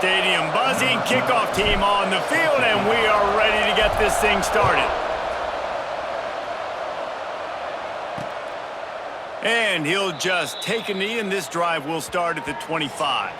stadium buzzing. Kickoff team on the field, and we are ready to get this thing started. And he'll just take a knee, and this drive will start at the 25.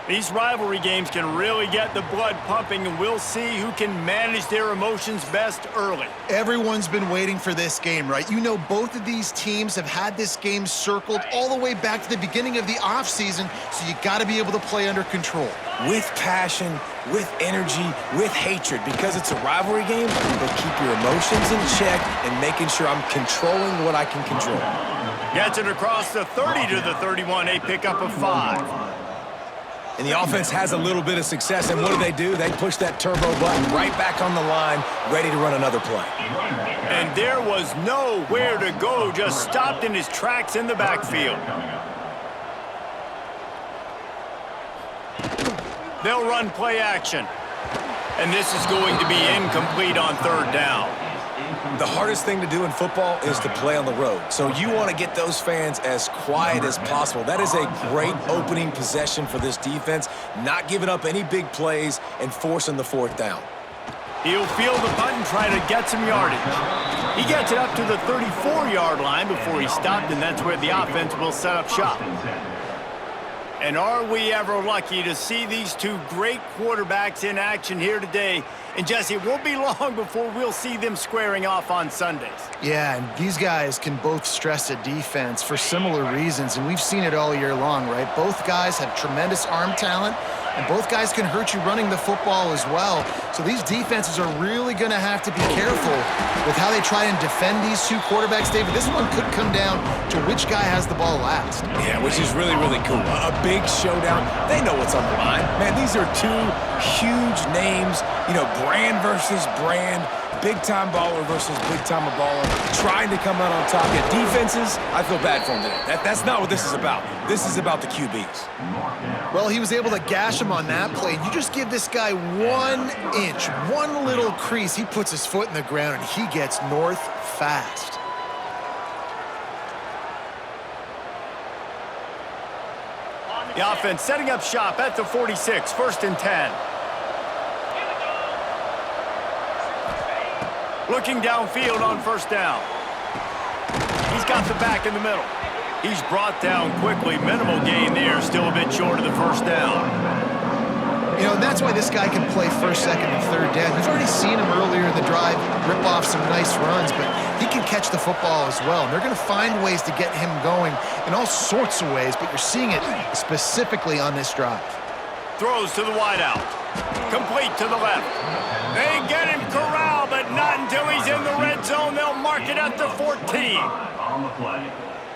These rivalry games can really get the blood pumping, and we'll see who can manage their emotions best early. Everyone's been waiting for this game, right? You know, both of these teams have had this game circled all the way back to the beginning of the offseason, so you got to be able to play under control. With passion, with energy, with hatred, because it's a rivalry game, but keep your emotions in check and making sure I'm controlling what I can control. Gets it across the 30 to the 31, a pickup of 5. And the offense has a little bit of success, and what do? They push that turbo button right back on the line, ready to run another play. And there was nowhere to go, just stopped in his tracks in the backfield. They'll run play action. And this is going to be incomplete on third down. The hardest thing to do in football is to play on the road. So you want to get those fans as quiet as possible. That is a great opening possession for this defense, not giving up any big plays and forcing the fourth down. He'll field the punt and try to get some yardage. He gets it up to the 34-yard line before he stopped, and that's where the offense will set up shop. And are we ever lucky to see these two great quarterbacks in action here today? And, Jesse, it won't be long before we'll see them squaring off on Sundays. Yeah, and these guys can both stress a defense for similar reasons, and we've seen it all year long, right? Both guys have tremendous arm talent, and both guys can hurt you running the football as well. So these defenses are really going to have to be careful with how they try and defend these two quarterbacks, David. This one could come down to which guy has the ball last. Yeah, which is really, really cool. A big showdown. They know what's on the line. Man, these are two huge names, you know, brand versus brand, big-time baller versus big-time baller, trying to come out on top. Yeah, defenses, I feel bad for them today. That's not what this is about. This is about the QBs. Well, he was able to gash him on that play. You just give this guy 1 inch, one little crease, he puts his foot in the ground, and he gets north fast. The offense setting up shop at the 46, 1st and 10. Looking downfield on 1st down. He's got the back in the middle. He's brought down quickly. Minimal gain there, still a bit short of the 1st down. You know, and that's why this guy can play 1st, 2nd, and 3rd down. You've already seen him earlier in the drive rip off some nice runs, but he can catch the football as well. And they're going to find ways to get him going in all sorts of ways, but you're seeing it specifically on this drive. Throws to the wideout. Complete to the left. They get him corralled, but not until he's in the red zone. They'll mark it at the 14.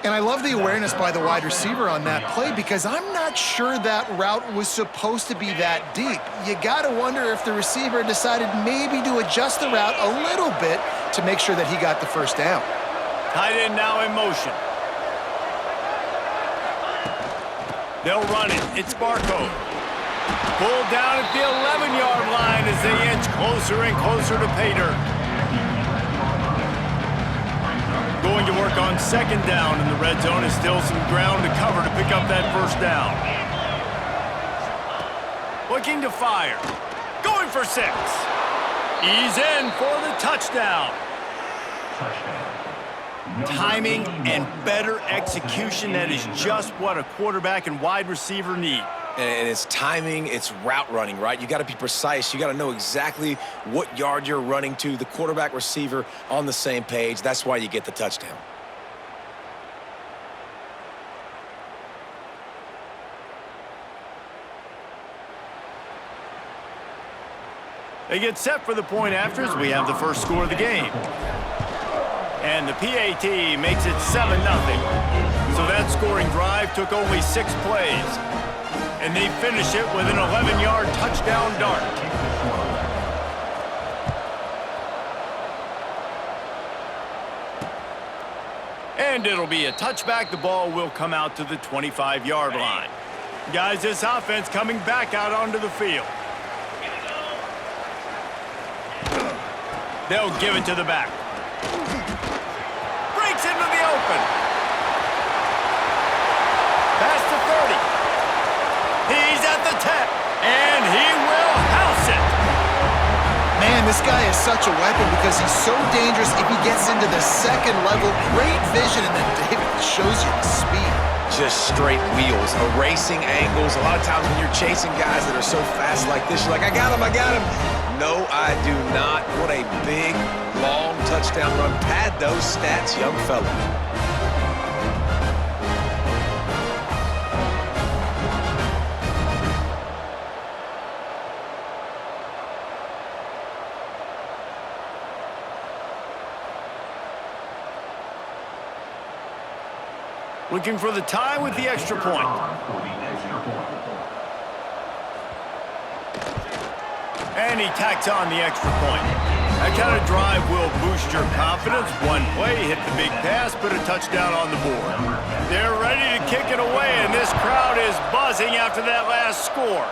And I love the awareness by the wide receiver on that play because I'm not sure that route was supposed to be that deep. You got to wonder if the receiver decided maybe to adjust the route a little bit to make sure that he got the 1st down. Tight end now in motion. They'll run it. It's Barco. Pulled down at the 11-yard line as they inch closer and closer to pay dirt. Going to work on 2nd down in the red zone. Is still some ground to cover to pick up that 1st down. Looking to fire. Going for 6. He's in for the touchdown. Timing and better execution, that is just what a quarterback and wide receiver need. And it's timing, it's route running, right? You got to be precise. You got to know exactly what yard you're running to. The quarterback, receiver on the same page. That's why you get the touchdown. They get set for the point after as we have the first score of the game. And the PAT makes it 7-0. So that scoring drive took only 6 plays. And they finish it with an 11-yard touchdown dart. And it'll be a touchback. The ball will come out to the 25-yard line. Guys, this offense coming back out onto the field. They'll give it to the back. Breaks into the open. Past the 30. He's at the 10. this guy is such a weapon because he's so dangerous if he gets into the second level. Great vision, and then David shows you the speed. Just straight wheels, erasing angles. A lot of times when you're chasing guys that are so fast like this, you're like, I got him, I got him. No, I do not. What a big, long touchdown run. Pad those stats, young fella. Looking for the tie with the extra point. And he tacks on the extra point. That kind of drive will boost your confidence. One play, hit the big pass, put a touchdown on the board. They're ready to kick it away, and this crowd is buzzing after that last score.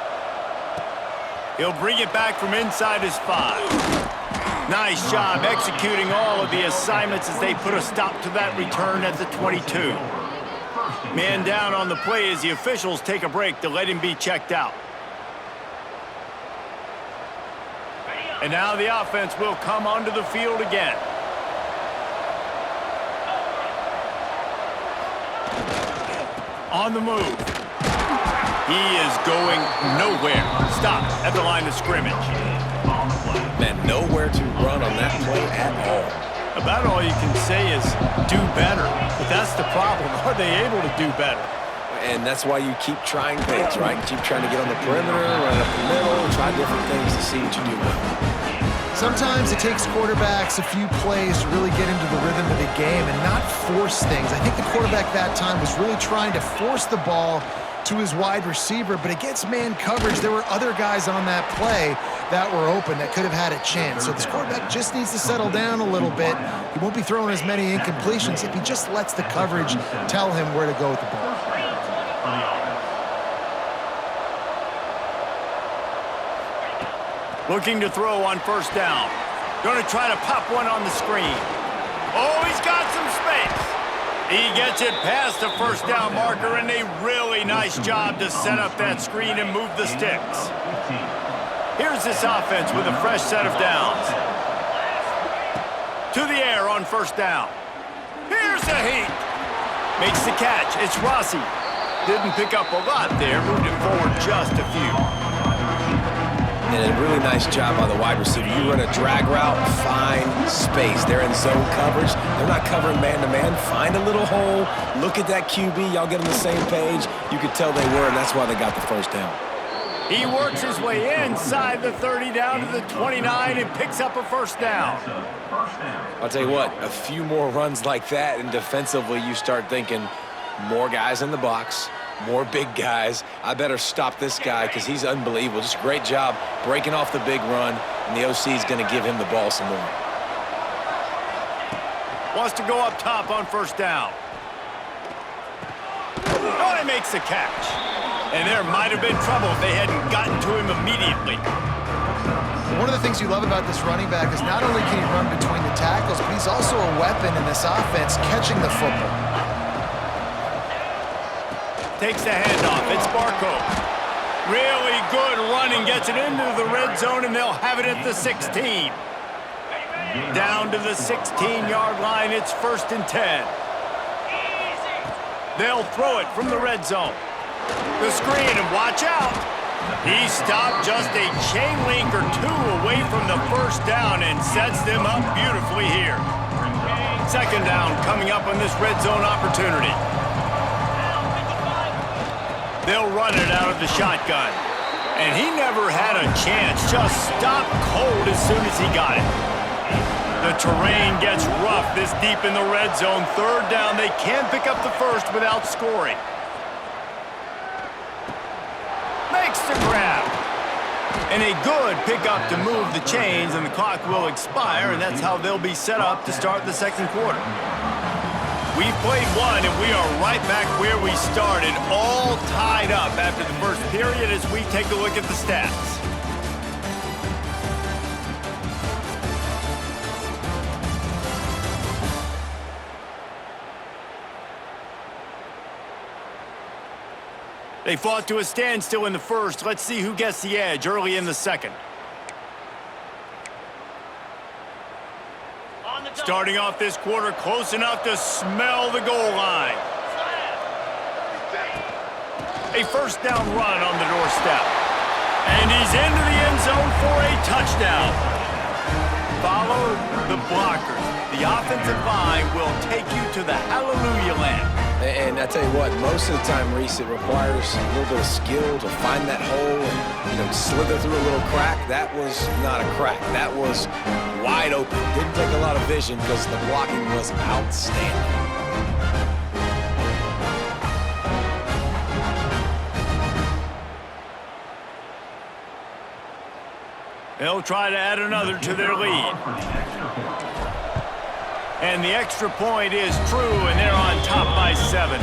He'll bring it back from inside his 5. Nice job executing all of the assignments as they put a stop to that return at the 22. Man down on the play as the officials take a break to let him be checked out. And now the offense will come onto the field again. On the move. He is going nowhere. Stop at the line of scrimmage. Man, nowhere to run on that play at all. About all you can say is do better. But that's the problem. Are they able to do better? And that's why you keep trying things, right? Keep trying to get on the perimeter, run up the middle, try different things to see what you do well. Sometimes it takes quarterbacks a few plays to really get into the rhythm of the game and not force things. I think the quarterback that time was really trying to force the ball to his wide receiver, but against man coverage, there were other guys on that play that were open that could have had a chance. So this quarterback just needs to settle down a little bit. He won't be throwing as many incompletions if he just lets the coverage tell him where to go with the ball. Looking to throw on first down. Going to try to pop one on the screen. Oh, he's got some space. He gets it past the first down marker, and a really nice job to set up that screen and move the sticks. Here's this offense with a fresh set of downs. To the air on first down. Here's the heat. Makes the catch. It's Rossi. Didn't pick up a lot there. Moved it forward just a few. And a really nice job by the wide receiver. You run a drag route, find space. They're in zone coverage. They're not covering man-to-man. Find a little hole. Look at that QB. Y'all get on the same page. You could tell they were, and that's why they got the first down. He works his way inside the 30 down to the 29 and picks up a first down. I'll tell you what, a few more runs like that, and defensively you start thinking more guys in the box, more big guys. I better stop this guy because he's unbelievable. Just a great job breaking off the big run, and the OC is going to give him the ball some more. Wants to go up top on first down. Oh, he makes the catch. And there might have been trouble if they hadn't gotten to him immediately. One of the things you love about this running back is not only can he run between the tackles, but he's also a weapon in this offense catching the football. Takes the handoff. It's Barco. Really good running. Gets it into the red zone, and they'll have it at the 16. Down to the 16-yard line. It's 1st and 10. They'll throw it from the red zone. The screen, and watch out. He stopped just a chain link or two away from the first down and sets them up beautifully here. 2nd down coming up on this red zone opportunity. They'll run it out of the shotgun. And he never had a chance. Just stopped cold as soon as he got it. The terrain gets rough this deep in the red zone. 3rd down. They can't pick up the first without scoring. Makes the grab. And a good pickup to move the chains, and the clock will expire, and that's how they'll be set up to start the 2nd quarter. We've played one, and we are right back where we started, all tied up after the first period as we take a look at the stats. They fought to a standstill in the first. Let's see who gets the edge early in the 2nd. Starting off this quarter close enough to smell the goal line. A first down run on the doorstep. And he's into the end zone for a touchdown. Follow the blockers. The offensive line will take you to the hallelujah land. And I tell you what, most of the time, Reese, it requires a little bit of skill to find that hole and, slither through a little crack. That was not a crack. That was wide open. Didn't take a lot of vision because the blocking was outstanding. They'll try to add another to their lead. And the extra point is true, and they're on top by 7.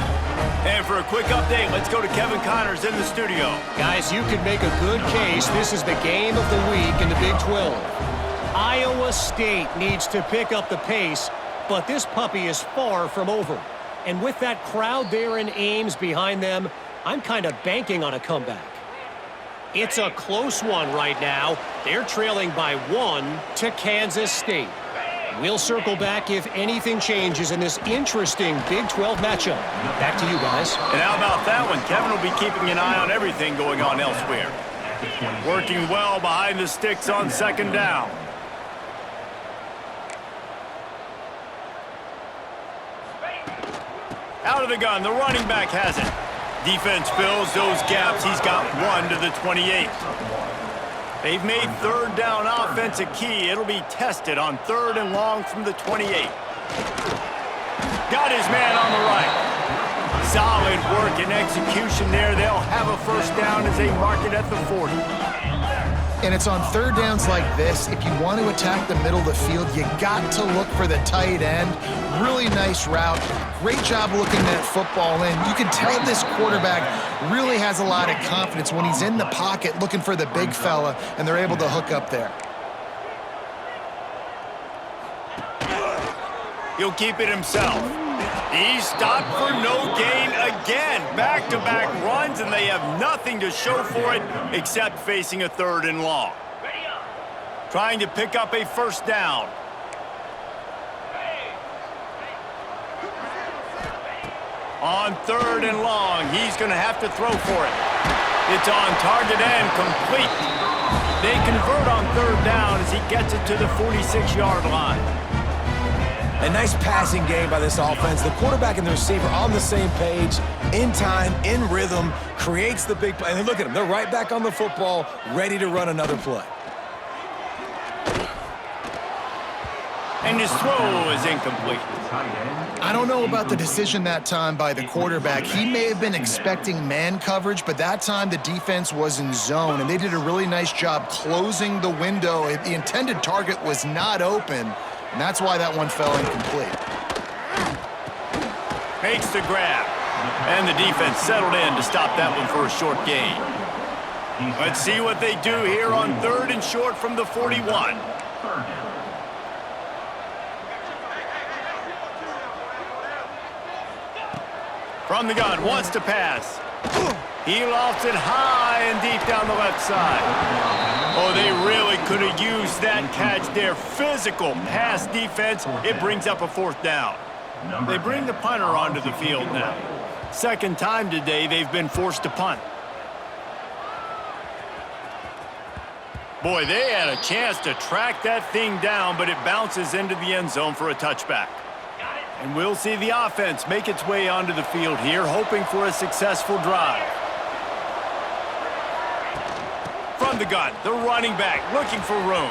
And for a quick update, let's go to Kevin Connors in the studio. Guys, you could make a good case. This is the game of the week in the Big 12. Iowa State needs to pick up the pace, but this puppy is far from over. And with that crowd there in Ames behind them, I'm kind of banking on a comeback. It's a close one right now. They're trailing by 1 to Kansas State. We'll circle back if anything changes in this interesting Big 12 matchup. Back to you guys. And how about that one? Kevin will be keeping an eye on everything going on elsewhere. Working well behind the sticks on second down. Out of the gun, the running back has it. Defense fills those gaps. He's got 1 to the 28. They've made third down offense a key. It'll be tested on 3rd and long from the 28. Got his man on the right. Solid work and execution there. They'll have a first down as they mark it at the 40. And it's on third downs like this. If you want to attack the middle of the field, you got to look for the tight end. Really nice route. Great job looking that football in. You can tell this quarterback really has a lot of confidence when he's in the pocket looking for the big fella, and they're able to hook up there. He'll keep it himself. He stopped for no gain again. Back-to-back runs, and they have nothing to show for it except facing a 3rd and long. Trying to pick up a first down. On 3rd and long, he's going to have to throw for it. It's on target and complete. They convert on 3rd down as he gets it to the 46-yard line. A nice passing game by this offense. The quarterback and the receiver on the same page, in time, in rhythm, creates the big play. And look at them. They're right back on the football, ready to run another play. And his throw is incomplete. I don't know about the decision that time by the quarterback. He may have been expecting man coverage, but that time the defense was in zone, and they did a really nice job closing the window. The intended target was not open, and that's why that one fell incomplete. Makes the grab. And the defense settled in to stop that one for a short gain. Let's see what they do here on 3rd and short from the 41. From the gun, wants to pass. He lofts it high and deep down the left side. Oh, they really could have used that catch there. Physical pass defense. It brings up a 4th down. They bring the punter onto the field now. Second time today they've been forced to punt. Boy, they had a chance to track that thing down, but it bounces into the end zone for a touchback. And we'll see the offense make its way onto the field here, hoping for a successful drive. From the gun, the running back looking for room.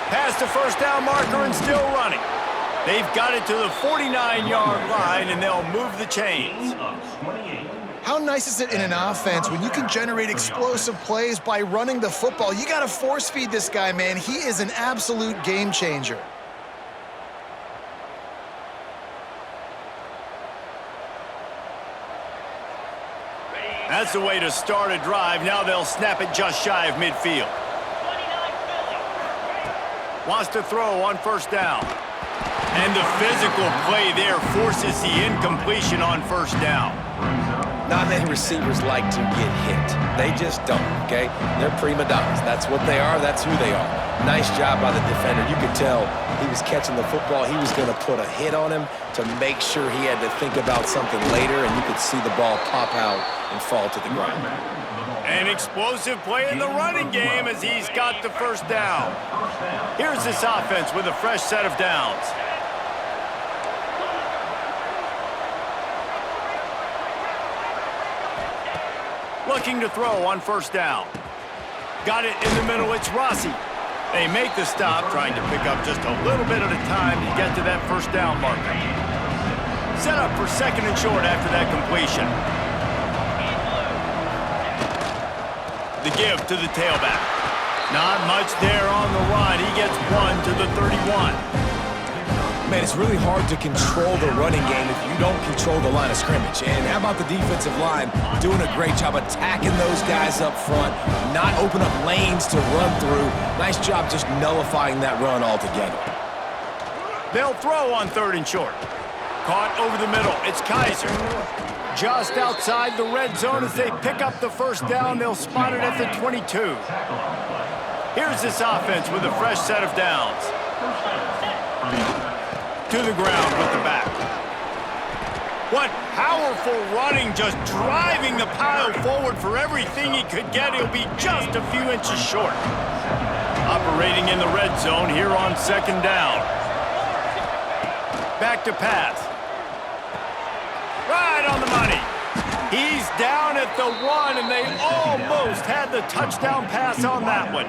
Past the first down marker and still running. They've got it to the 49-yard line, and they'll move the chains. How nice is it in an offense when you can generate explosive plays by running the football? You got to force feed this guy, man. He is an absolute game changer. That's the way to start a drive. Now they'll snap it just shy of midfield. Wants to throw on first down. And the physical play there forces the incompletion on first down. Not many receivers like to get hit. They just don't, okay? They're prima donnas. That's what they are. That's who they are. Nice job by the defender. You could tell he was catching the football. He was going to put a hit on him to make sure he had to think about something later, and you could see the ball pop out and fall to the ground. An explosive play in the running game as he's got the first down. Here's this offense with a fresh set of downs. Looking to throw on first down. Got it in the middle, it's Rossi. They make the stop, trying to pick up just a little bit at a time to get to that first down marker. Set up for second and short after that completion. The give to the tailback. Not much there on the run. He gets one to the 31. Man, it's really hard to control the running game if you don't control the line of scrimmage. And how about the defensive line doing a great job attacking those guys up front, not open up lanes to run through. Nice job just nullifying that run altogether. They'll throw on third and short. Caught over the middle. It's Kaiser. Just outside the red zone as they pick up the first down. They'll spot it at the 22. Here's this offense with a fresh set of downs. To the ground with the back. What powerful running, just driving the pile forward for everything he could get. He'll be just a few inches short. Operating in the red zone here on second down. Back to pass. Right on the money. He's down at the 1, and they almost had the touchdown pass on that one.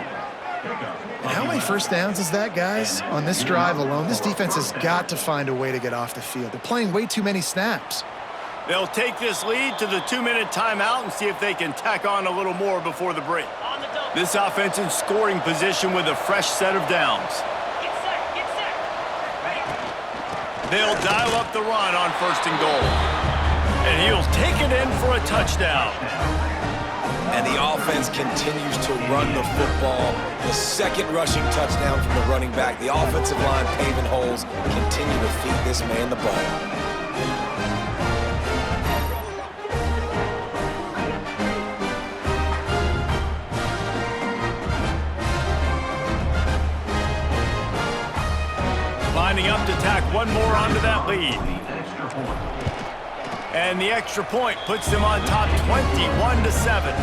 How many first downs is that, guys? On this drive alone, this defense has got to find a way to get off the field. They're playing way too many snaps. They'll take this lead to the 2-minute timeout and see if they can tack on a little more before the break. This offense in scoring position with a fresh set of downs. They'll dial up the run on first and goal. And he'll take it in for a touchdown. And the offense continues to run the football. The second rushing touchdown from the running back. The offensive line paving holes. Continue to feed this man the ball. Lining up to tack one more onto that lead. And the extra point puts them on top 21-7.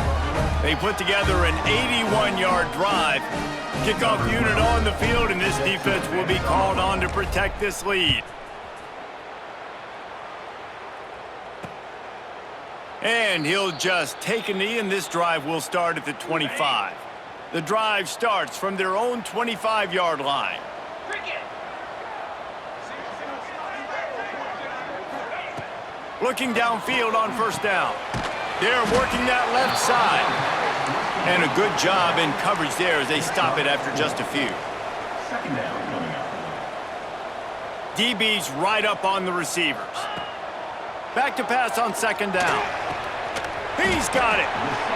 They put together an 81-yard drive. Kickoff unit on the field, and this defense will be called on to protect this lead. And he'll just take a knee, and this drive will start at the 25. The drive starts from their own 25-yard line. Looking downfield on first down. They're working that left side. And a good job in coverage there as they stop it after just a few. Second down coming up. DB's right up on the receivers. Back to pass on second down. He's got it.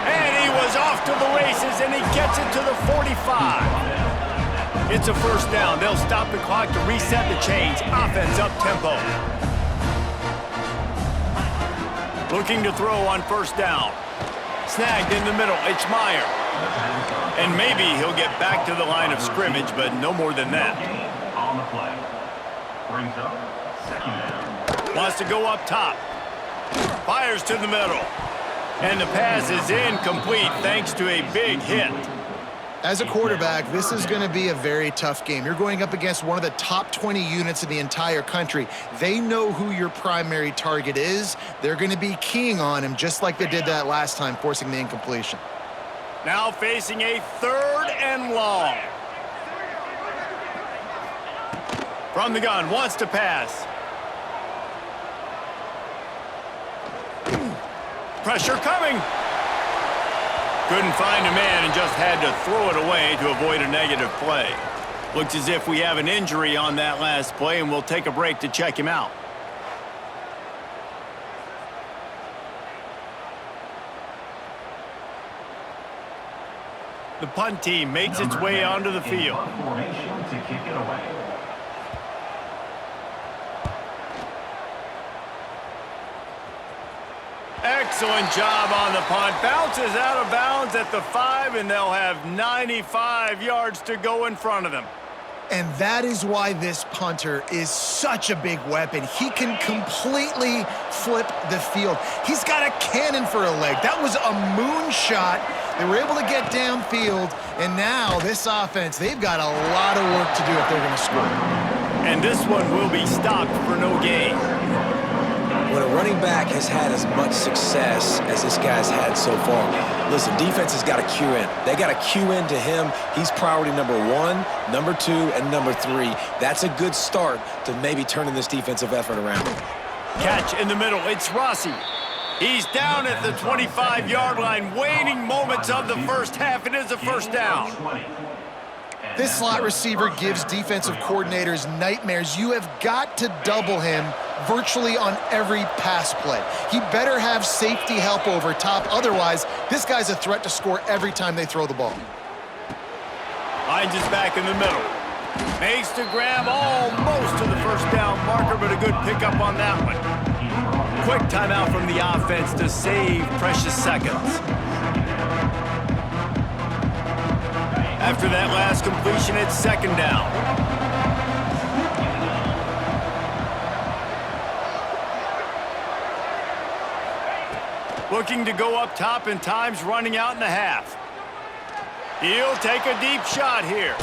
And he was off to the races, and he gets it to the 45. It's a first down. They'll stop the clock to reset the chains. Offense up tempo. Looking to throw on first down. Snagged in the middle. It's Meyer. And maybe he'll get back to the line of scrimmage, but no more than that. On the play. Brings up second down. Wants to go up top. Fires to the middle. And the pass is incomplete thanks to a big hit. As a quarterback, this is going to be a very tough game. You're going up against one of the top 20 units in the entire country. They know who your primary target is. They're going to be keying on him just like they did that last time, forcing the incompletion. Now facing a third and long. From the gun, wants to pass. Pressure coming. Couldn't find a man and just had to throw it away to avoid a negative play. Looks as if we have an injury on that last play, and we'll take a break to check him out. The punt team makes its way onto the field. Formation to kick it away. Excellent job on the punt. Bounces out of bounds at the 5, and they'll have 95 yards to go in front of them. And that is why this punter is such a big weapon. He can completely flip the field. He's got a cannon for a leg. That was a moonshot. They were able to get downfield, and now this offense, they've got a lot of work to do if they're going to score. And this one will be stopped for no gain. When a running back has had as much success as this guy's had so far, listen, defense has got to cue in. They got to cue in to him. He's priority number 1, number 2, and number 3. That's a good start to maybe turning this defensive effort around. Catch in the middle. It's Rossi. He's down at the 25-yard line, waning moments of the first half. It is a first down. This slot receiver gives defensive coordinators nightmares. You have got to double him virtually on every pass play. He better have safety help over top. Otherwise, this guy's a threat to score every time they throw the ball. Hines is back in the middle. Makes the grab almost to the first down marker, but a good pickup on that one. Quick timeout from the offense to save precious seconds. After that last completion, it's second down. Looking to go up top, and time's running out in the half. He'll take a deep shot here.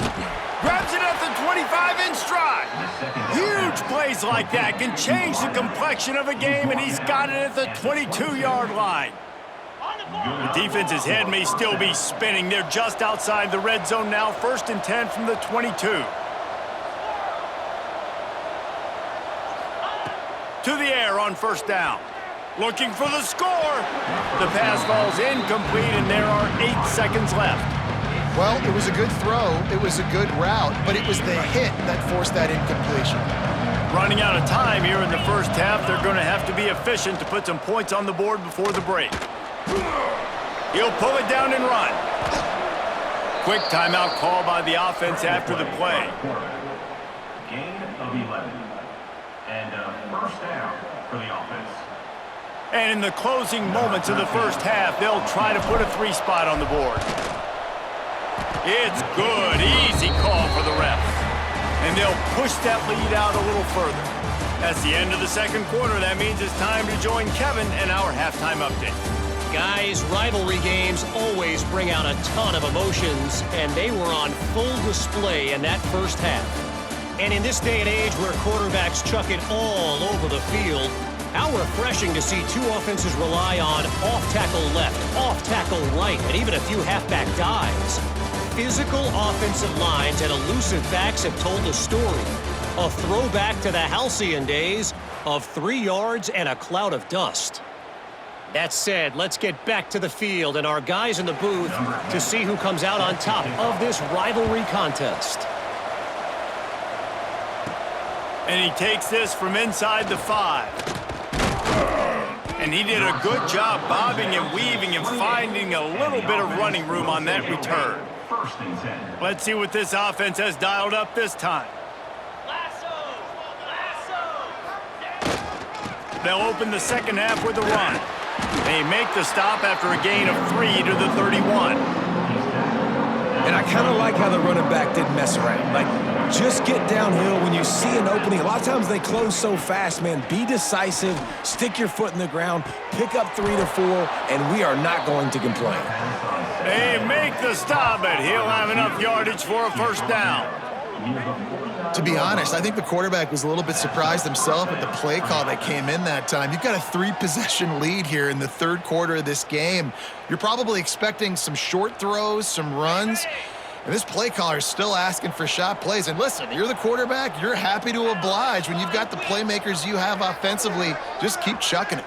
Grabs it at the 25 in stride. Huge plays like that can change the complexion of a game, and he's got it at the 22-yard line. The defense's head may still be spinning. They're just outside the red zone now. 1st and 10 from the 22. To the air on first down. Looking for the score. The pass falls incomplete, and there are 8 seconds left. Well, it was a good throw. It was a good route, but it was the hit that forced that incompletion. Running out of time here in the first half. They're going to have to be efficient to put some points on the board before the break. He'll pull it down and run. Quick timeout call by the offense after the play. Gain of 11. And first down for the offense. And in the closing moments of the first half, they'll try to put a 3 spot on the board. It's good. Easy call for the ref. And they'll push that lead out a little further. That's the end of the second quarter. That means it's time to join Kevin and our halftime update. Guys, rivalry games always bring out a ton of emotions, and they were on full display in that first half. And in this day and age where quarterbacks chuck it all over the field, how refreshing to see 2 offenses rely on off-tackle left, off-tackle right, and even a few halfback dives. Physical offensive lines and elusive backs have told the story. A throwback to the halcyon days of 3 yards and a cloud of dust. That said, let's get back to the field and our guys in the booth to see who comes out on top of this rivalry contest. And he takes this from inside the 5. And he did a good job bobbing and weaving and finding a little bit of running room on that return. Let's see what this offense has dialed up this time. They'll open the second half with a run. They make the stop after a gain of 3 to the 31. And I kind of like how the running back didn't mess around. Like, just get downhill when you see an opening. A lot of times they close so fast, man. Be decisive, stick your foot in the ground, pick up 3 to 4, and we are not going to complain. They make the stop, but he'll have enough yardage for a first down. To be honest, I think the quarterback was a little bit surprised himself at the play call that came in that time. You've got a 3-possession lead here in the third quarter of this game. You're probably expecting some short throws, some runs, and this play caller is still asking for shot plays. And listen, you're the quarterback. You're happy to oblige when you've got the playmakers you have offensively. Just keep chucking it.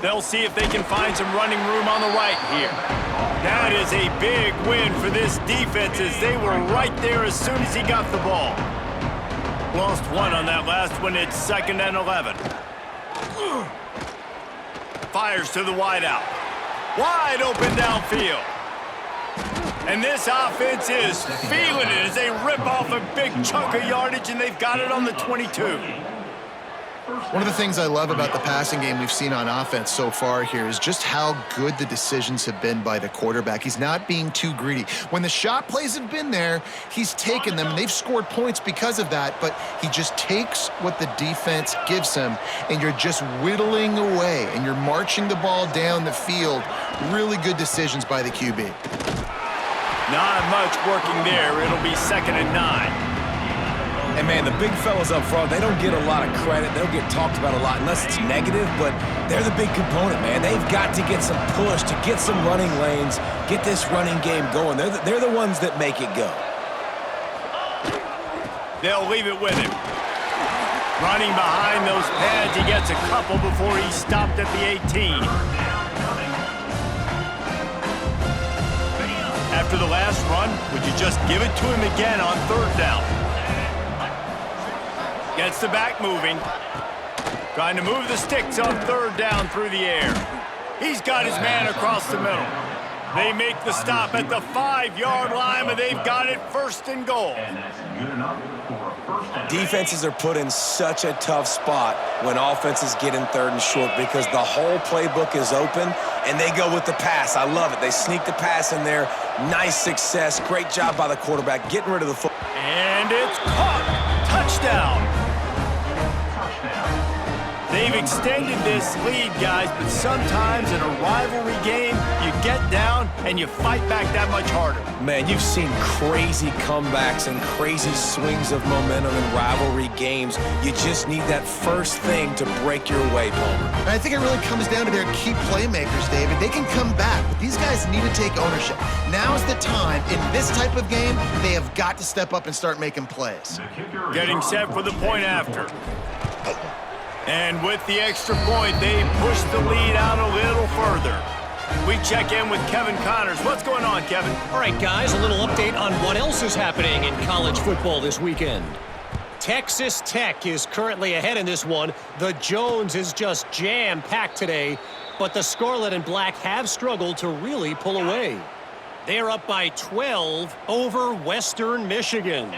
They'll see if they can find some running room on the right here. That is a big win for this defense as they were right there as soon as he got the ball. Lost 1 on that last one. It's 2nd and 11. Fires to the wideout. Wide open downfield. And this offense is feeling it as they rip off a big chunk of yardage, and they've got it on the 22. One of the things I love about the passing game we've seen on offense so far here is just how good the decisions have been by the quarterback. He's not being too greedy. When the shot plays have been there, he's taken them, and they've scored points because of that, but he just takes what the defense gives him, and you're just whittling away, and you're marching the ball down the field. Really good decisions by the QB. Not much working there. It'll be 2nd and 9. And, man, the big fellas up front, they don't get a lot of credit. They don't get talked about a lot unless it's negative, but they're the big component, man. They've got to get some push, to get some running lanes, get this running game going. They're the ones that make it go. They'll leave it with him. Running behind those pads, he gets a couple before he's stopped at the 18. After the last run, would you just give it to him again on 3rd down? Gets the back moving. Trying to move the sticks on 3rd down through the air. He's got his man across the middle. They make the stop at the 5-yard line, but they've got it 1st and goal. And that's good enough for a first down. Defenses are put in such a tough spot when offenses get in 3rd and short because the whole playbook is open, and they go with the pass. I love it. They sneak the pass in there. Nice success. Great job by the quarterback getting rid of the football. And it's caught. Touchdown. They've extended this lead, guys, but sometimes in a rivalry game, you get down and you fight back that much harder. Man, you've seen crazy comebacks and crazy swings of momentum in rivalry games. You just need that first thing to break your way, Palmer. And I think it really comes down to their key playmakers, David. They can come back, but these guys need to take ownership. Now is the time. In this type of game, they have got to step up and start making plays. Getting set for the point after. And with the extra point, they push the lead out a little further. We check in with Kevin Connors. What's going on, Kevin? All right, guys, a little update on what else is happening in college football this weekend. Texas Tech is currently ahead in this one. The Jones is just jam-packed today, but the Scarlet and Black have struggled to really pull away. They're up by 12 over Western Michigan.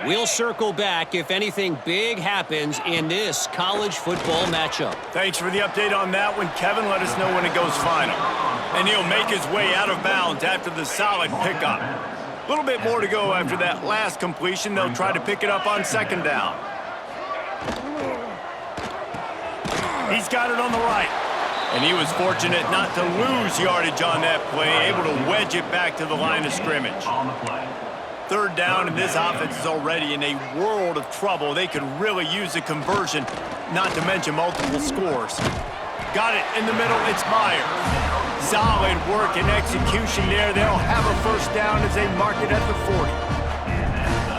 We'll circle back if anything big happens in this college football matchup. Thanks for the update on that one, Kevin. Let us know when it goes final. And he'll make his way out of bounds after the solid pickup. A little bit more to go after that last completion. They'll try to pick it up on 2nd down. He's got it on the right. And he was fortunate not to lose yardage on that play, able to wedge it back to the line of scrimmage. On the play. 3rd down, and this offense is already in a world of trouble. They could really use a conversion, not to mention multiple scores. Got it in the middle. It's Meyer. Solid work and execution there. They'll have a 1st down as they mark it at the 40.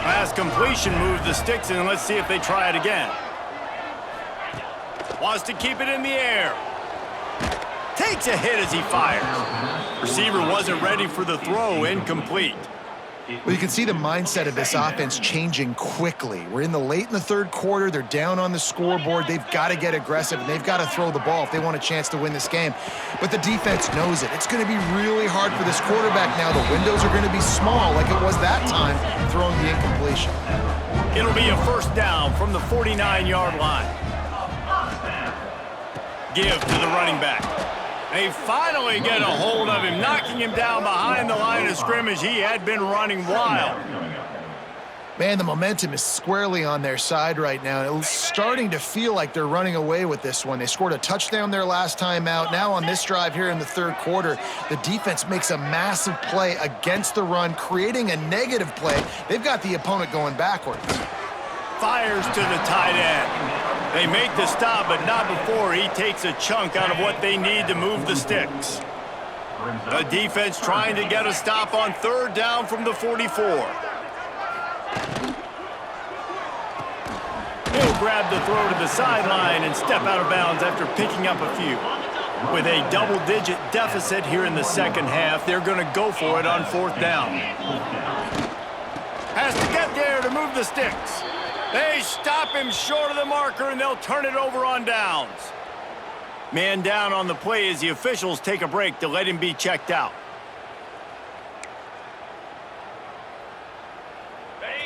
Last completion moved the sticks, and let's see if they try it again. Wants to keep it in the air. Takes a hit as he fires. Receiver wasn't ready for the throw. Incomplete. Well, you can see the mindset of this offense changing quickly. We're late in the 3rd quarter. They're down on the scoreboard. They've got to get aggressive, and they've got to throw the ball if they want a chance to win this game. But the defense knows it. It's going to be really hard for this quarterback now. The windows are going to be small like it was that time throwing the incompletion. It'll be a 1st down from the 49-yard line. Give to the running back. They finally get a hold of him, knocking him down behind the line of scrimmage. He had been running wild. Man, the momentum is squarely on their side right now. It's starting to feel like they're running away with this one. They scored a touchdown their last time out. Now on this drive here in the 3rd quarter, the defense makes a massive play against the run, creating a negative play. They've got the opponent going backwards. Fires to the tight end. They make the stop, but not before he takes a chunk out of what they need to move the sticks. The defense trying to get a stop on 3rd down from the 44. He'll grab the throw to the sideline and step out of bounds after picking up a few. With a double-digit deficit here in the 2nd half, they're going to go for it on 4th down. Has to get there to move the sticks. They stop him short of the marker, and they'll turn it over on downs. Man down on the play as the officials take a break to let him be checked out.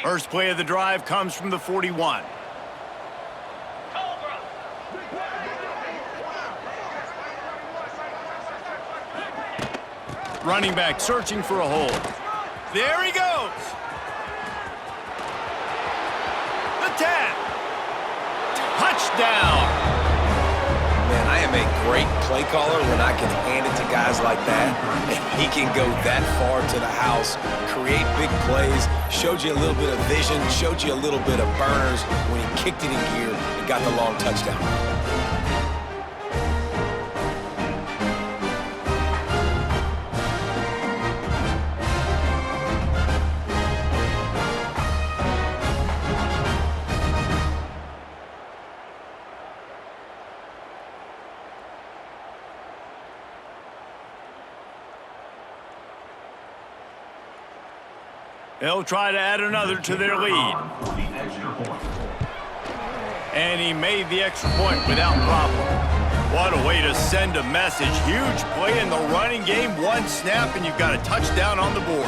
First play of the drive comes from the 41. Running back searching for a hole. There he goes. The tap. Touchdown. Man, I am a great play caller when I can hand it to guys like that. And he can go that far to the house, create big plays, showed you a little bit of vision, showed you a little bit of burners when he kicked it in gear and got the long touchdown. They'll try to add another to their lead. The extra point. And he made the extra point without problem. What a way to send a message. Huge play in the running game. One snap and you've got a touchdown on the board.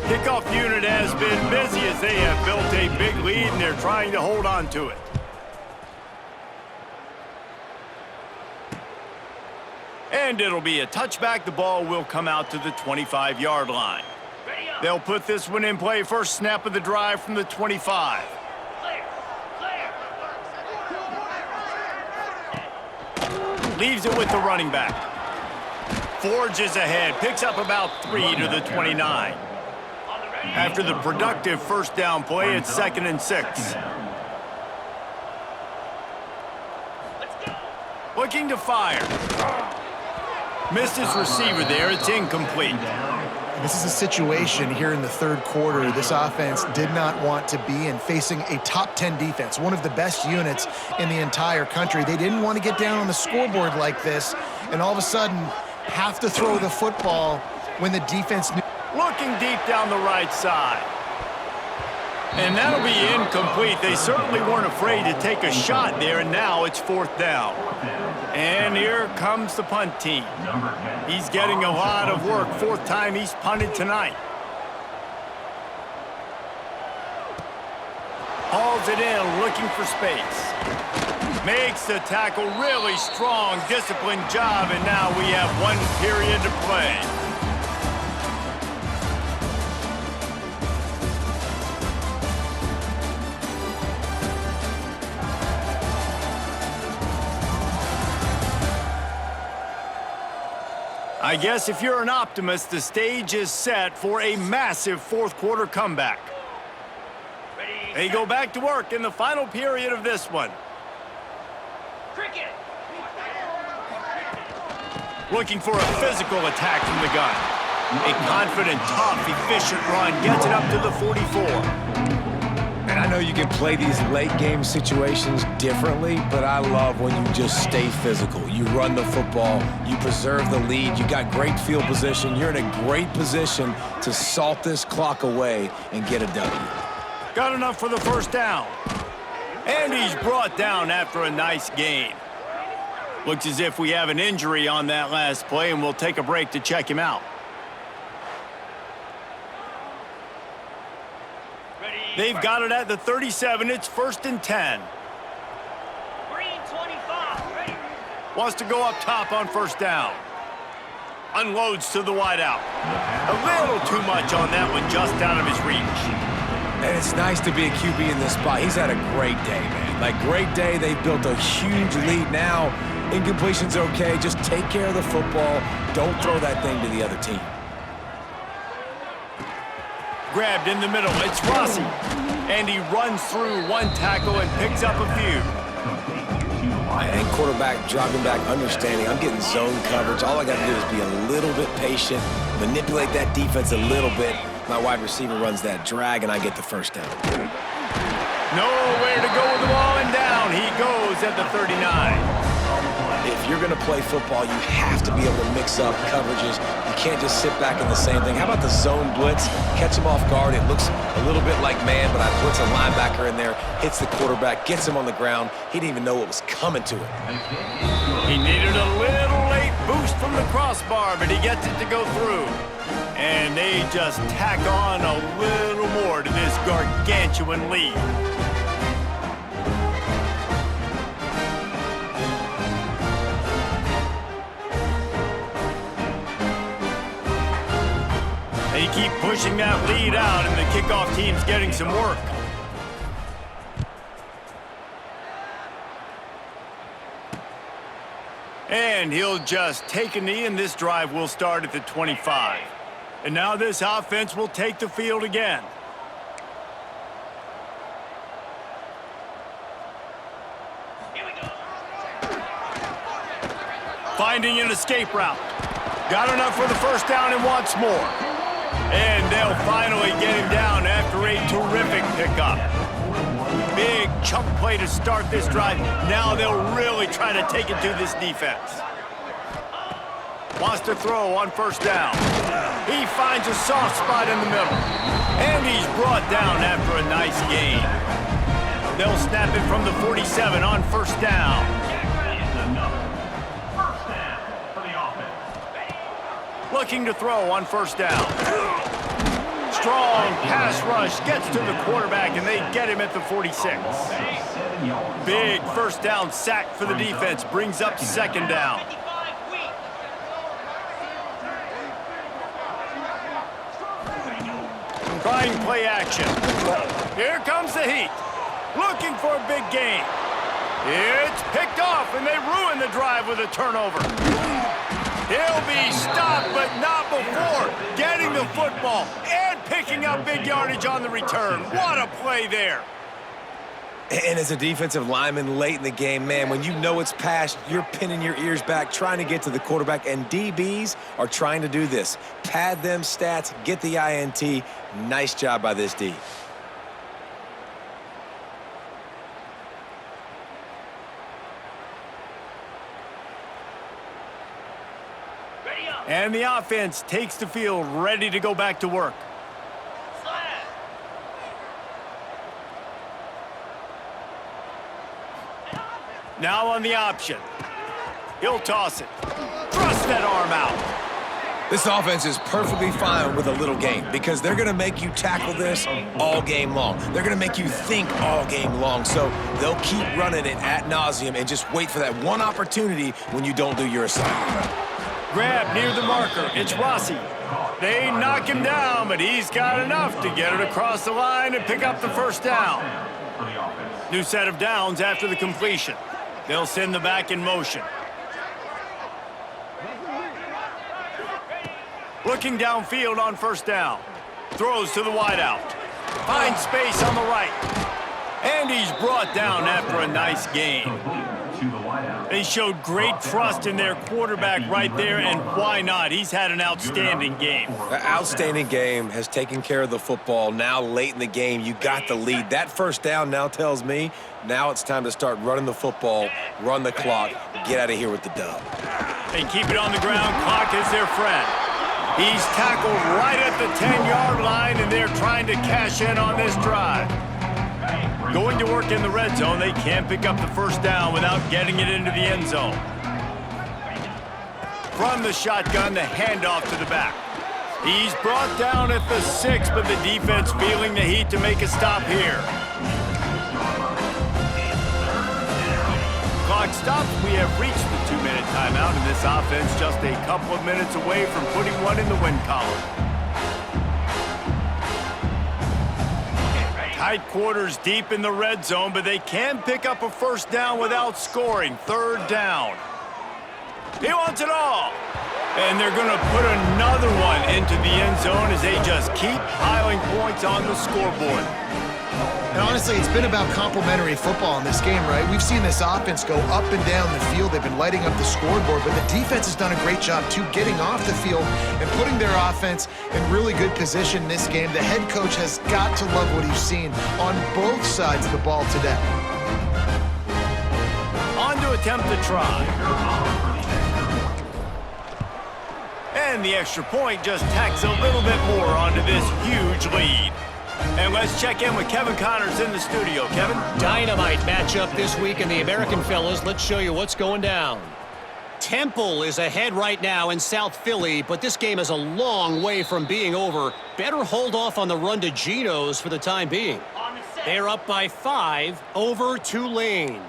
Kickoff unit has been busy as they have built a big lead and they're trying to hold on to it. And it'll be a touchback. The ball will come out to the 25-yard line. They'll put this one in play. First snap of the drive from the 25. Leaves it with the running back. Forges ahead. Picks up about 3 to the 29. After the productive first down play, it's 2nd and 6. Looking to fire. Missed his receiver there. It's incomplete. This is a situation here in the third quarter this offense did not want to be in, facing a top 10 defense, one of the best units in the entire country. They didn't want to get down on the scoreboard like this and all of a sudden have to throw the football when the defense knew. Looking deep down the right side. And that'll be incomplete. They certainly weren't afraid to take a shot there, and now it's 4th down. And here comes the punt team. He's getting a lot of work. 4th time he's punted tonight. Hauls it in, looking for space. Makes the tackle really strong, disciplined job, and now we have 1 period to play. I guess if you're an optimist, the stage is set for a massive 4th quarter comeback. They go back to work in the final period of this one. Looking for a physical attack from the gun. A confident, tough, efficient run gets it up to the 44. And I know you can play these late game situations differently, but I love when you just stay physical. You run the football, you preserve the lead, you got great field position. You're in a great position to salt this clock away and get a W. Got enough for the first down. And he's brought down after a nice gain. Looks as if we have an injury on that last play, and we'll take a break to check him out. They've got it at the 37. It's 1st and 10. Green 25. Wants to go up top on first down. Unloads to the wideout. A little too much on that one, just out of his reach. And it's nice to be a QB in this spot. He's had a great day, man. Like, great day. They've built a huge lead now. Incompletion's okay. Just take care of the football. Don't throw that thing to the other team. Grabbed in the middle. It's Rossi. And he runs through 1 tackle and picks up a few. And quarterback dropping back, understanding. I'm getting zone coverage. All I got to do is be a little bit patient, manipulate that defense a little bit. My wide receiver runs that drag, and I get the first down. Nowhere to go with the ball, and down he goes at the 39. If you're going to play football, you have to be able to mix up coverages. You can't just sit back in the same thing. How about the zone blitz? Catch him off guard. It looks a little bit like man, but I blitz a linebacker in there, hits the quarterback, gets him on the ground. He didn't even know what was coming to him. He needed a little late boost from the crossbar, but he gets it to go through. And they just tack on a little more to this gargantuan lead. They keep pushing that lead out, and the kickoff team's getting some work. And he'll just take a knee, and this drive will start at the 25. And now this offense will take the field again. Finding an escape route. Got enough for the first down and wants more. And they'll finally get him down after a terrific pickup. Big chunk play to start this drive. Now they'll really try to take it to this defense. Wants to throw on first down. He finds a soft spot in the middle. And he's brought down after a nice gain. They'll snap it from the 47 on first down. Looking to throw on first down. Strong pass rush gets to the quarterback, and they get him at the 46. Big first down sack for the defense, brings up second down. Trying play action. Here comes the heat. Looking for a big gain. It's picked off, and they ruin the drive with a turnover. He'll be stopped, but not before getting the football and picking up big yardage on the return. What a play there. And as a defensive lineman late in the game, man, when you know it's past, you're pinning your ears back, trying to get to the quarterback, and DBs are trying to do this. Pad them stats, get the INT. Nice job by this D. And the offense takes the field, ready to go back to work. Now on the option. He'll toss it. Thrust that arm out. This offense is perfectly fine with a little game because they're going to make you tackle this all game long. They're going to make you think all game long. So they'll keep running it ad nauseum and just wait for that one opportunity when you don't do your assignment. Grab near the marker. It's Rossi. They knock him down, but he's got enough to get it across the line and pick up the first down. New set of downs after the completion. They'll send the back in motion. Looking downfield on first down. Throws to the wideout. Finds space on the right. And he's brought down after a nice gain. They showed great trust in their quarterback right there, and why not? He's had an outstanding game. The outstanding game has taken care of the football. Now late in the game, you got the lead. That first down now tells me now it's time to start running the football, run the clock, get out of here with the dub. They keep it on the ground. Clock is their friend. He's tackled right at the 10-yard line, and they're trying to cash in on this drive. Going to work in the red zone, they can't pick up the first down without getting it into the end zone. From the shotgun, the handoff to the back. He's brought down at the 6, but the defense feeling the heat to make a stop here. Clock stops. We have reached the 2-minute timeout, and this offense just a couple of minutes away from putting one in the win column. Tight quarters deep in the red zone, but they can pick up a first down without scoring. Third down. He wants it all. And they're going to put another one into the end zone as they just keep piling points on the scoreboard. And honestly, it's been about complementary football in this game, right? We've seen this offense go up and down the field. They've been lighting up the scoreboard, but the defense has done a great job, too, getting off the field and putting their offense in really good position in this game. The head coach has got to love what he's seen on both sides of the ball today. On to attempt to try. And the extra point just tacks a little bit more onto this huge lead. And let's check in with Kevin Connors in the studio. Kevin? Dynamite matchup this week in the American, fellas. Let's show you what's going down. Temple is ahead right now in South Philly, but this game is a long way from being over. Better hold off on the run to Geno's for the time being. They're up by 5 over Tulane.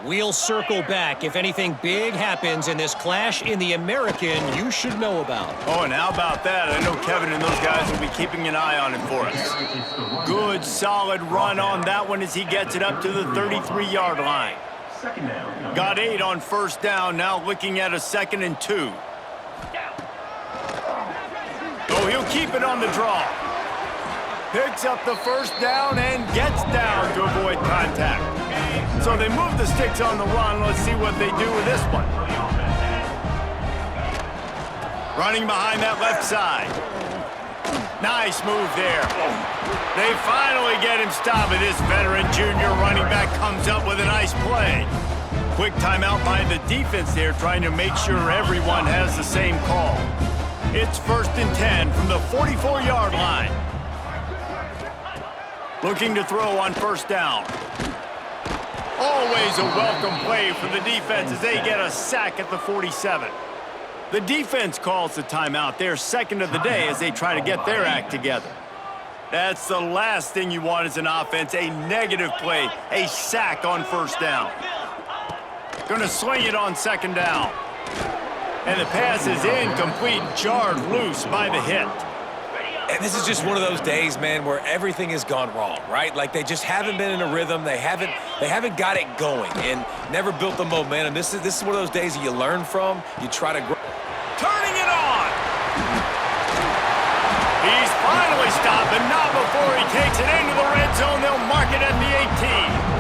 We'll circle back if anything big happens in this clash in the American you should know about. Oh, and how about that? I know Kevin and those guys will be keeping an eye on it for us. Good, solid run on that one as he gets it up to the 33-yard line. Second down. Got 8 on first down, now looking at a 2nd and 2. Oh, he'll keep it on the draw. Picks up the first down and gets down to avoid contact. So they move the sticks on the run. Let's see what they do with this one. Running behind that left side. Nice move there. They finally get him stopped, and this veteran junior running back comes up with a nice play. Quick timeout by the defense there, trying to make sure everyone has the same call. It's 1st and 10 from the 44-yard line. Looking to throw on first down. Always a welcome play for the defense as they get a sack at the 47. The defense calls the timeout, their second of the day, as they try to get their act together. That's the last thing you want as an offense, a negative play, a sack on first down. Gonna swing it on 2nd down. And the pass is incomplete, jarred loose by the hit. And this is just one of those days, man, where everything has gone wrong, right? Like they just haven't been in a rhythm. They haven't got it going and never built the momentum. This is one of those days that you learn from. You try to grow. Turning it on. He's finally stopped, but not before he takes it into the red zone. They'll mark it at the 18.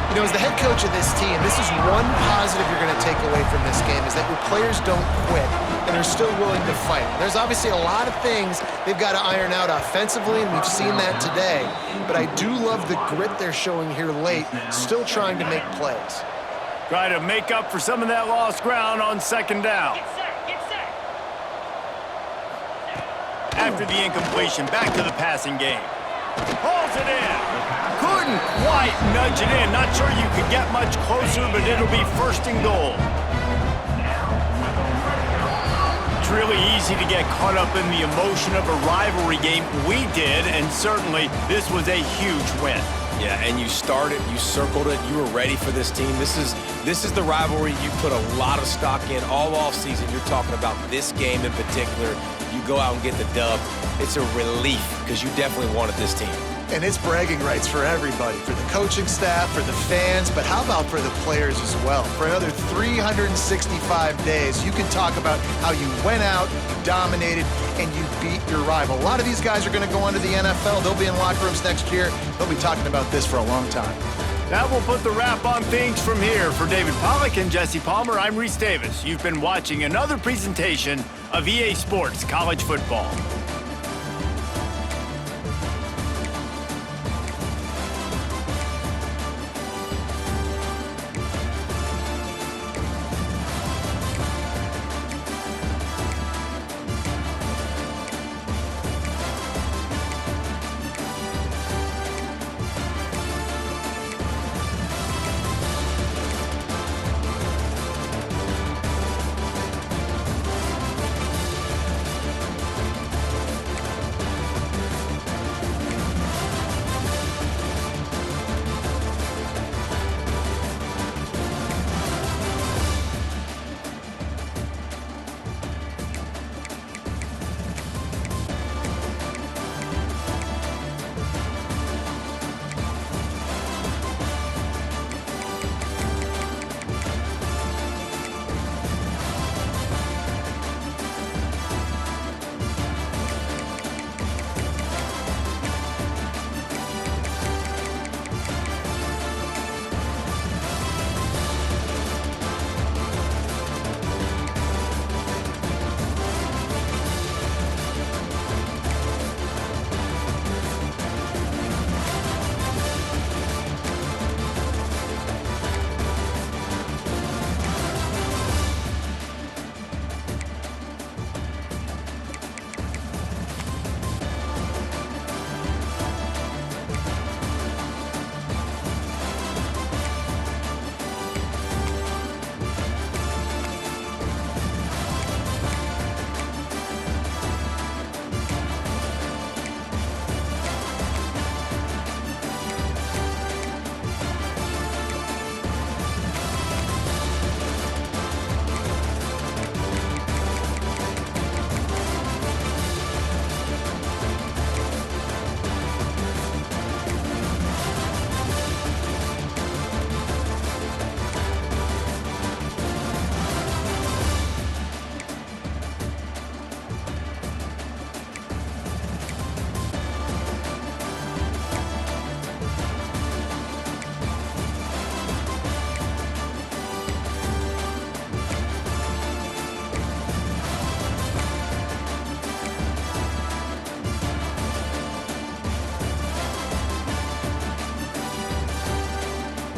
You know, as the head coach of this team, this is one positive you're going to take away from this game, is that your players don't quit and are still willing to fight. There's obviously a lot of things they've got to iron out offensively, and we've seen that today. But I do love the grit they're showing here late, still trying to make plays. Try to make up for some of that lost ground on 2nd down. Get set, get set. After the incompletion, back to the passing game. Pulls it in. Couldn't quite nudge it in. Not sure you could get much closer, but it'll be 1st and goal. It's really easy to get caught up in the emotion of a rivalry game. We did, and certainly this was a huge win. Yeah, and you started, you circled it, you were ready for this team. This is the rivalry you put a lot of stock in all offseason. You're talking about this game in particular. You go out and get the dub. It's a relief because you definitely wanted this team. And it's bragging rights for everybody, for the coaching staff, for the fans, but how about for the players as well? For another 365 days, you can talk about how you went out, you dominated, and you beat your rival. A lot of these guys are going to go on to the NFL. They'll be in locker rooms next year. They'll be talking about this for a long time. That will put the wrap on things from here. For David Pollack and Jesse Palmer, I'm Reese Davis. You've been watching another presentation of EA Sports College Football.